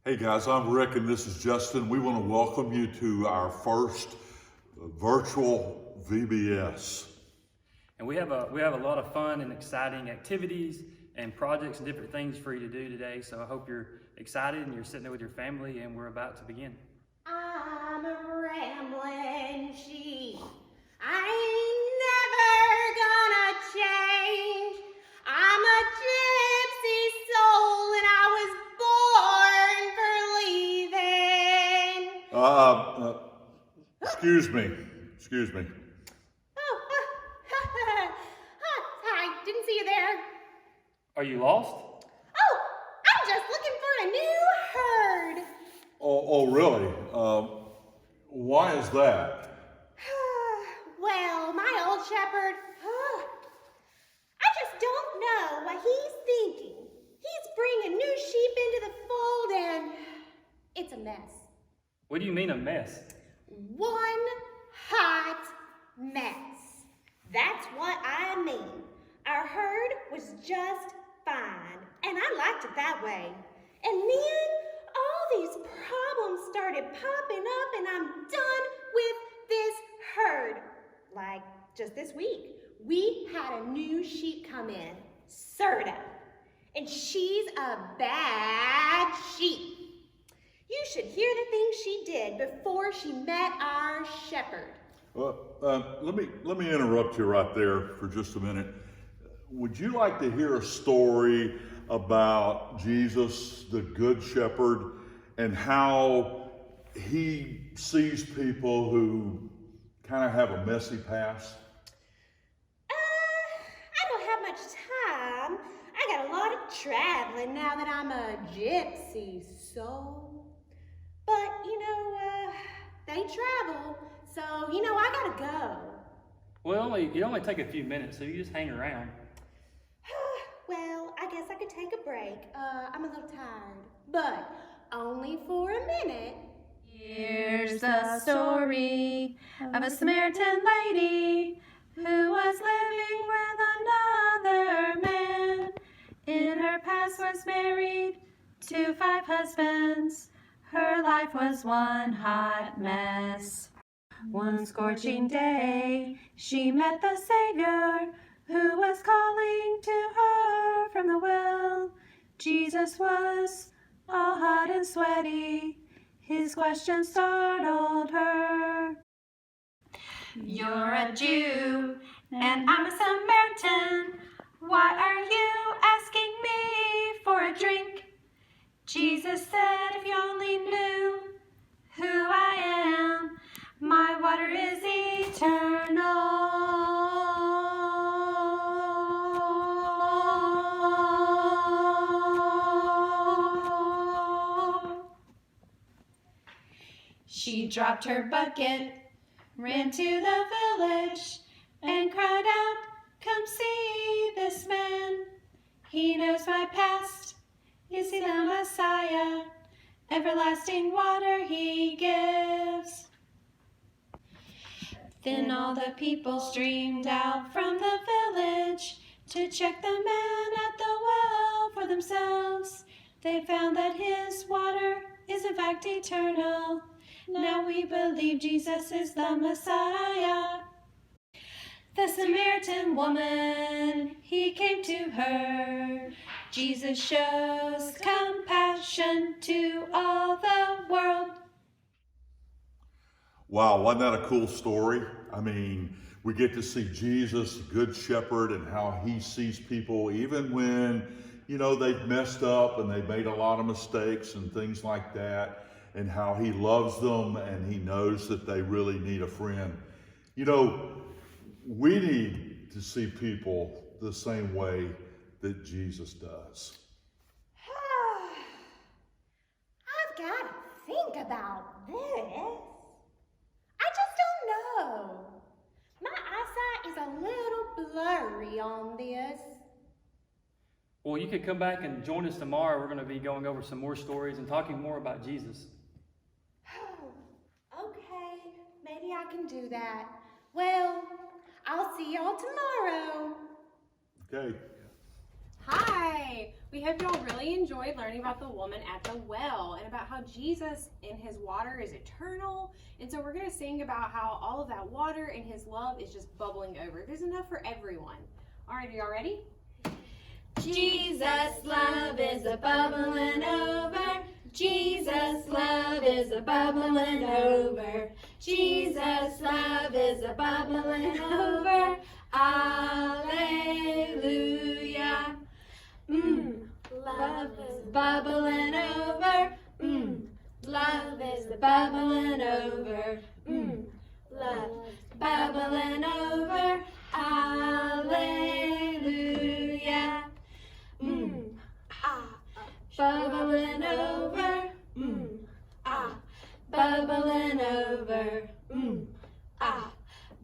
Hey guys, I'm Rick and this is Justin. We want to welcome you to our first virtual VBS. And we have a lot of fun and exciting activities and projects and different things for you to do today. So I hope you're excited and you're sitting there with your family, and we're about to begin. I'm a rambling sheep. I ain't never gonna change. I'm a gypsy soul and I was born for leaving. Excuse me. Oh, hi, didn't see you there. Are you lost? Oh, I'm just looking for a new herd. Oh, really? Why is that? Well, my old shepherd, I just don't know what he's thinking. He's bringing new sheep into the fold and it's a mess. What do you mean a mess? One hot mess. That's what I mean. Our herd was just fine, and I liked it that way. And then all these problems started popping up, and I'm done with this herd. Like just this week, we had a new sheep come in, Serta, and she's a bad sheep. You should hear the things she did before she met our shepherd. Let me interrupt you right there for just a minute. Would you like to hear a story about Jesus, the Good Shepherd, and how he sees people who kind of have a messy past? I don't have much time. I got a lot of traveling now that I'm a gypsy soul. But, they travel, so, I gotta go. Well, it only take a few minutes, so you just hang around. Well, I guess I could take a break. I'm a little tired, but only for a minute. Here's the story of a Samaritan lady who was living with another man. In her past was married to 5 husbands. Her life was one hot mess. One scorching day, she met the Savior who was calling to her from the well. Jesus was all hot and sweaty. His question startled her. You're a Jew, and I'm a Samaritan. Why are you asking me for a drink? Jesus said, if you only knew who I am, my water is eternal. She dropped her bucket, ran to the village, and cried out, come see this man. He knows my past. Is he the Messiah? Everlasting water he gives. Then all the people streamed out from the village to check the man at the well for themselves. They found that his water is in fact eternal. Now we believe Jesus is the Messiah. The Samaritan woman, he came to her. Jesus shows compassion to all the world. Wow, wasn't that a cool story? I mean, we get to see Jesus, the Good Shepherd, and how he sees people even when, they've messed up and they've made a lot of mistakes and things like that, and how he loves them and he knows that they really need a friend. We need to see people the same way that Jesus does. I've got to think about this. I just don't know. My eyesight is a little blurry on this. Well, you could come back and join us tomorrow. We're going to be going over some more stories and talking more about Jesus. Okay, maybe I can do that. Well, I'll see y'all tomorrow. Okay. Hi! We hope you all really enjoyed learning about the woman at the well and about how Jesus in his water is eternal. And so we're going to sing about how all of that water and his love is just bubbling over. There's enough for everyone. All right, are y'all ready? Jesus' love is a bubbling over. Jesus' love is a bubbling over. Jesus' love is a bubbling over. Alleluia. Love is bubbling over. Love is bubbling over. Love bubbling over. Alleluia. Bubbling over. Bubbling over.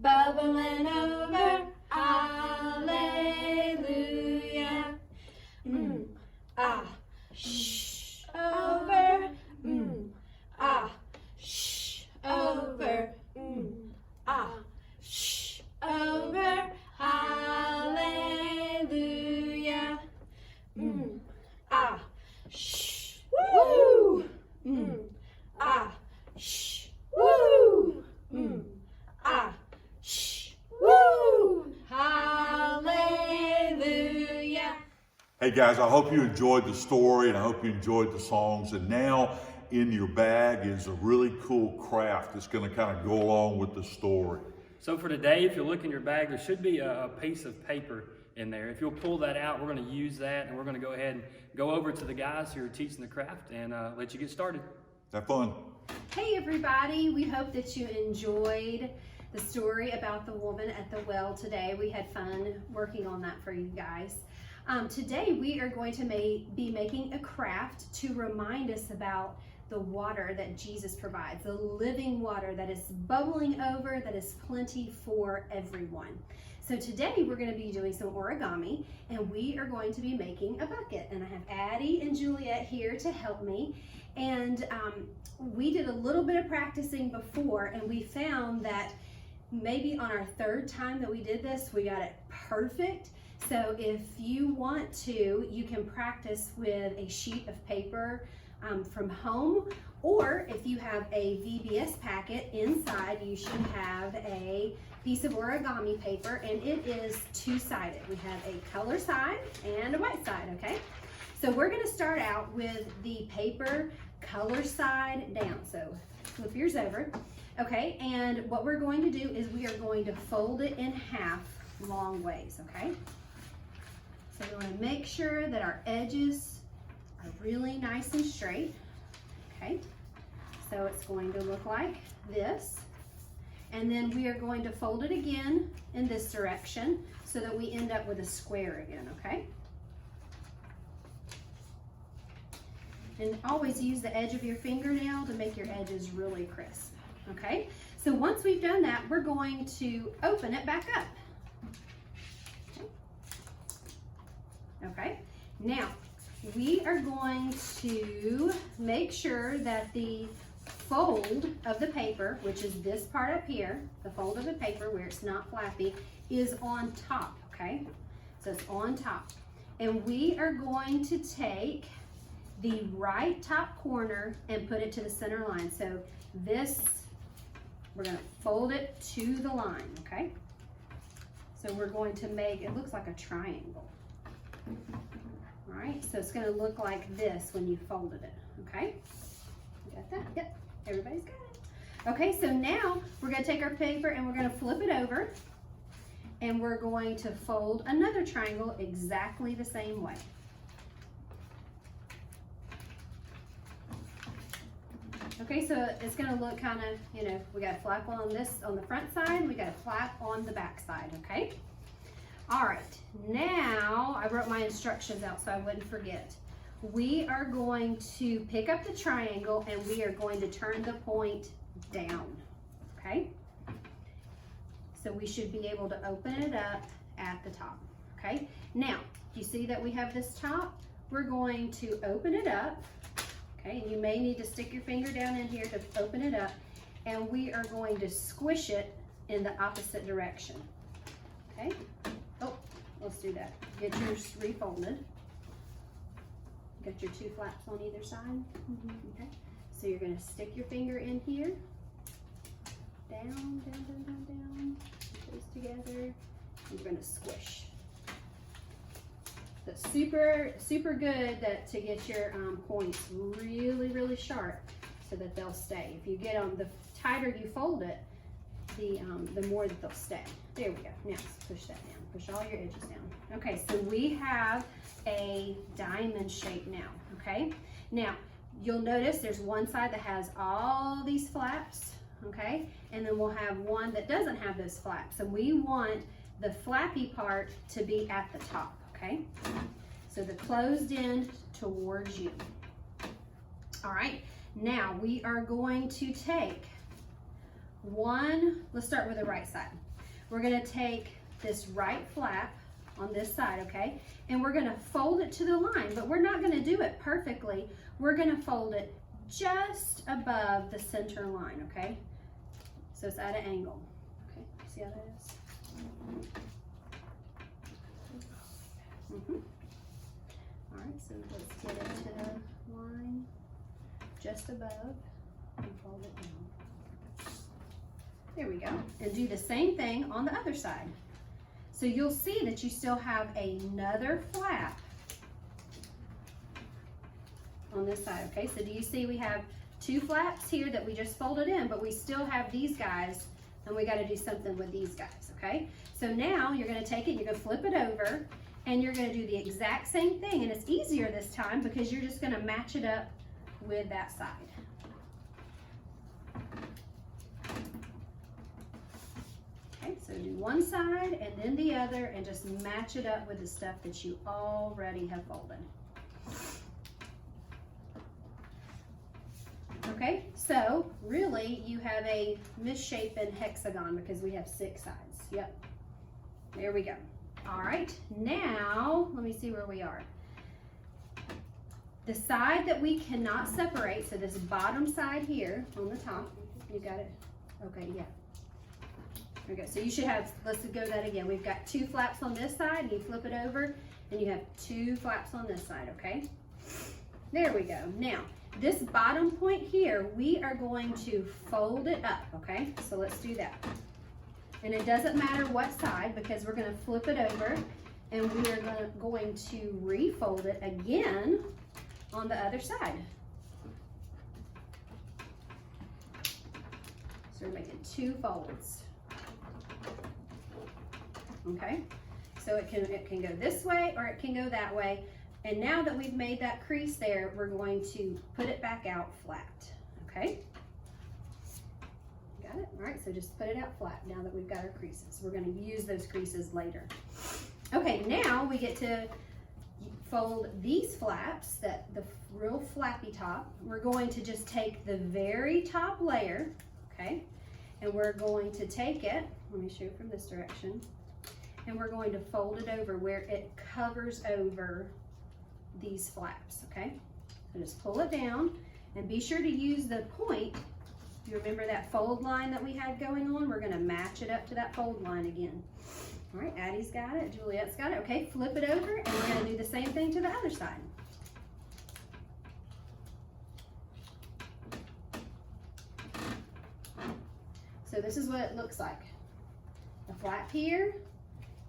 Bubbling over. Alleluia. Shh over. Shh over. Shh over. Hallelujah. Shh. Woo. Shh. Woo. Shh. Woo. Hallelujah. Hey guys, I hope you enjoyed the story and I hope you enjoyed the songs. And now in your bag is a really cool craft that's going to kind of go along with the story. So for today, if you look in your bag, there should be a piece of paper in there. If you'll pull that out, we're going to use that and we're going to go ahead and go over to the guys who are teaching the craft and let you get started. Have fun. Hey everybody, we hope that you enjoyed the story about the woman at the well today. We had fun working on that for you guys. Today we are going to be making a craft to remind us about the water that Jesus provides, the living water that is bubbling over, that is plenty for everyone. So today we're going to be doing some origami and we are going to be making a bucket. And I have Addie and Juliet here to help me. And we did a little bit of practicing before and we found that maybe on our third time that we did this, we got it perfect. So if you want to, you can practice with a sheet of paper from home, or if you have a VBS packet inside, you should have a piece of origami paper and it is two-sided. We have a color side and a white side, okay? So we're gonna start out with the paper color side down. So flip yours over, okay? And what we're going to do is we are going to fold it in half long ways, okay? So we want to make sure that our edges are really nice and straight, okay? So it's going to look like this. And then we are going to fold it again in this direction so that we end up with a square again, okay? And always use the edge of your fingernail to make your edges really crisp, okay? So once we've done that, we're going to open it back up. Okay, now we are going to make sure that the fold of the paper, which is this part up here, the fold of the paper where it's not flappy, is on top, okay? So it's on top. And we are going to take the right top corner and put it to the center line. So this, we're gonna fold it to the line, okay? So we're going to make, it looks like a triangle. All right, so it's gonna look like this when you folded it, okay? You got that? Yep, everybody's got it. Okay, so now we're gonna take our paper and we're gonna flip it over and we're going to fold another triangle exactly the same way. Okay, so it's gonna look kind of, you know, we got a flap on this, on the front side, we got a flap on the back side, okay? All right, now I wrote my instructions out so I wouldn't forget. We are going to pick up the triangle and we are going to turn the point down, okay? So we should be able to open it up at the top, okay? Now, you see that we have this top? We're going to open it up, okay? And you may need to stick your finger down in here to open it up, and we are going to squish it in the opposite direction, okay? Oh, let's do that. Get yours refolded. Got your 2 flaps on either side. Okay. So you're gonna stick your finger in here. Down, down, down, down, down. Put those together. You're gonna squish. That's super, super good to get your points really, really sharp so that they'll stay. If you get them, the tighter you fold it, the more that they'll stay. There we go. Now push that down. Push all your edges down. Okay, so we have a diamond shape now. Okay. Now you'll notice there's one side that has all these flaps. Okay, and then we'll have one that doesn't have those flaps. And we want the flappy part to be at the top. Okay, so the closed end towards you. All right, now we are going to take let's start with the right side. We're gonna take this right flap on this side, okay? And we're gonna fold it to the line, but we're not gonna do it perfectly. We're gonna fold it just above the center line, okay? So it's at an angle, okay? See how that is? All right, so let's get it to the line just above and fold it down. There we go. And do the same thing on the other side. So you'll see that you still have another flap on this side, okay? So do you see we have 2 flaps here that we just folded in, but we still have these guys, and we gotta do something with these guys, okay? So now you're gonna take it, you're gonna flip it over, and you're gonna do the exact same thing, and it's easier this time because you're just gonna match it up with that side. Okay, so do one side and then the other and just match it up with the stuff that you already have folded. Okay, so really you have a misshapen hexagon because we have 6 sides. Yep, there we go. All right, now let me see where we are. The side that we cannot separate, so this bottom side here on the top, you got it? Okay, yeah. Okay, so you should have, let's go that again. We've got 2 flaps on this side, and you flip it over, and you have 2 flaps on this side, okay? There we go. Now, this bottom point here, we are going to fold it up, okay? So let's do that. And it doesn't matter what side because we're gonna flip it over and we are going to refold it again on the other side. So we're making 2 folds. Okay, so it can go this way or it can go that way. And now that we've made that crease there, we're going to put it back out flat, okay? Got it? All right, so just put it out flat now that we've got our creases. We're gonna use those creases later. Okay, now we get to fold these flaps, the real flappy top. We're going to just take the very top layer, okay? And we're going to take it, let me show you from this direction, and we're going to fold it over where it covers over these flaps, okay? So just pull it down and be sure to use the point. You remember that fold line that we had going on? We're gonna match it up to that fold line again. All right, Addie's got it, Juliet's got it. Okay, flip it over and we're gonna do the same thing to the other side. So this is what it looks like. A flap here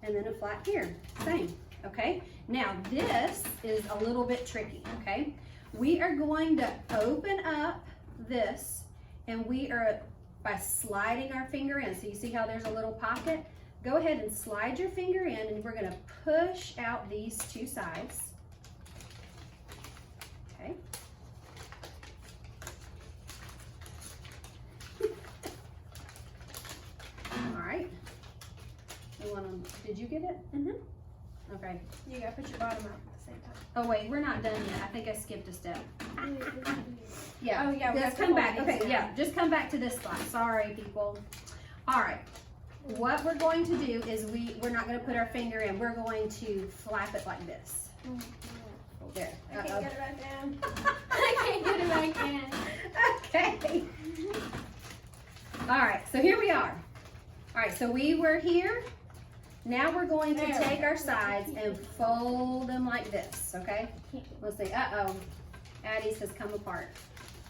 and then a flap here, same. Okay, now this is a little bit tricky, okay? We are going to open up this and we are, by sliding our finger in, so you see how there's a little pocket? Go ahead and slide your finger in and we're gonna push out these 2 sides, okay? All right, did you get it? Mm-hmm. Okay. You gotta put your bottom out at the same time. Oh wait, we're not done yet. I think I skipped a step. Yeah. Oh yeah. Let's come back. Okay. Yeah. Just come back to this spot. Sorry, people. All right. What we're going to do is we're not going to put our finger in. We're going to flap it like this. There. I can't get it back down. I can't get it back in. Okay. All right. So here we are. All right. So we were here. Now we're going to take our sides and fold them like this, okay? Let's see, uh-oh, Addie's has come apart.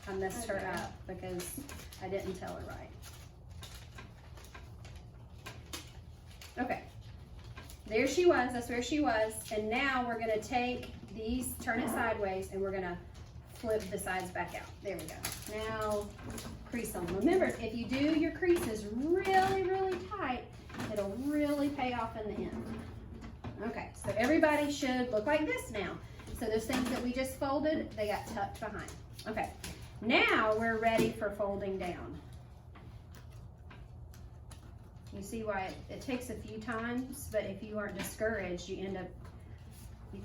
I messed her up because I didn't tell her right. Okay, there she was, that's where she was. And now we're gonna take these, turn it sideways, and we're gonna flip the sides back out. There we go. Now, crease them. Remember, if you do your creases really, really tight, it'll really pay off in the end. Okay, so everybody should look like this now. So those things that we just folded, they got tucked behind. Okay, now we're ready for folding down. You see why it takes a few times, but if you aren't discouraged, you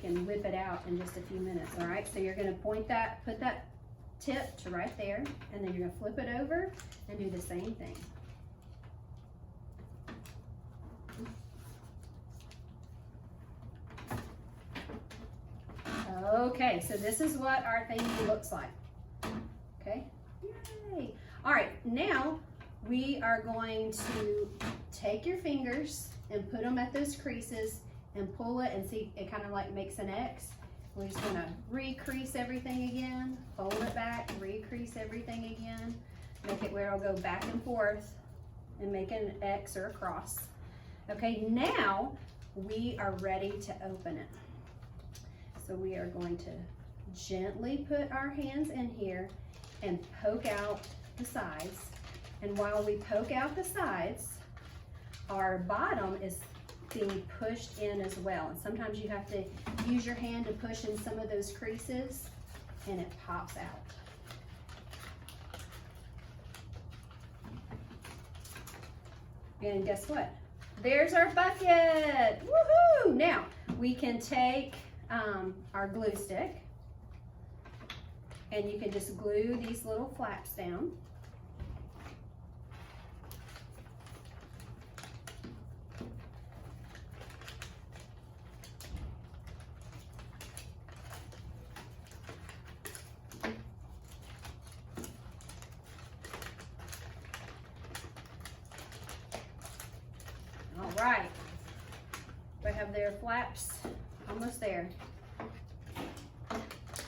can whip it out in just a few minutes, all right? So you're gonna point that, put that tip to right there, and then you're gonna flip it over and do the same thing. Okay, so this is what our thingy looks like. Okay, yay. All right, now we are going to take your fingers and put them at those creases and pull it, and see, it kind of like makes an X. We're just gonna re-crease everything again, fold it back, re-crease everything again, make it where it'll go back and forth and make an X or a cross. Okay, now we are ready to open it. So we are going to gently put our hands in here and poke out the sides. And while we poke out the sides, our bottom is being pushed in as well. And sometimes you have to use your hand to push in some of those creases, and it pops out. And guess what? There's our bucket. Woohoo! Now we can take our glue stick, and you can just glue these little flaps down. All right, we have their flaps almost there.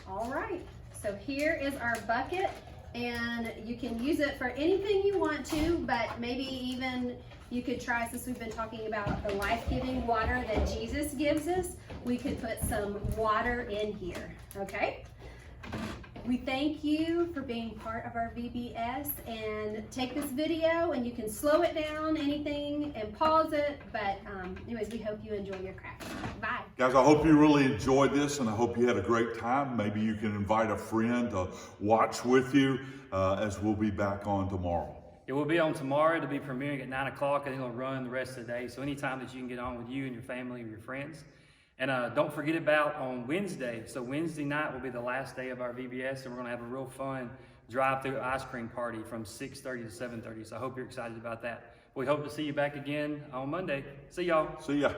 All right, so here is our bucket, and you can use it for anything you want to, but maybe even you could try, since we've been talking about the life-giving water that Jesus gives us, we could put some water in here, okay? We thank you for being part of our VBS, and take this video and you can slow it down, anything, and pause it. But anyways, we hope you enjoy your craft. Bye. Guys, I hope you really enjoyed this, and I hope you had a great time. Maybe you can invite a friend to watch with you as we'll be back on tomorrow. It will be on tomorrow. It'll be premiering at 9 o'clock, and it'll run the rest of the day. So anytime that you can get on with you and your family or your friends. And don't forget about on Wednesday. So Wednesday night will be the last day of our VBS, and we're gonna have a real fun drive-through ice cream party from 6:30 to 7:30. So I hope you're excited about that. We hope to see you back again on Monday. See y'all. See ya.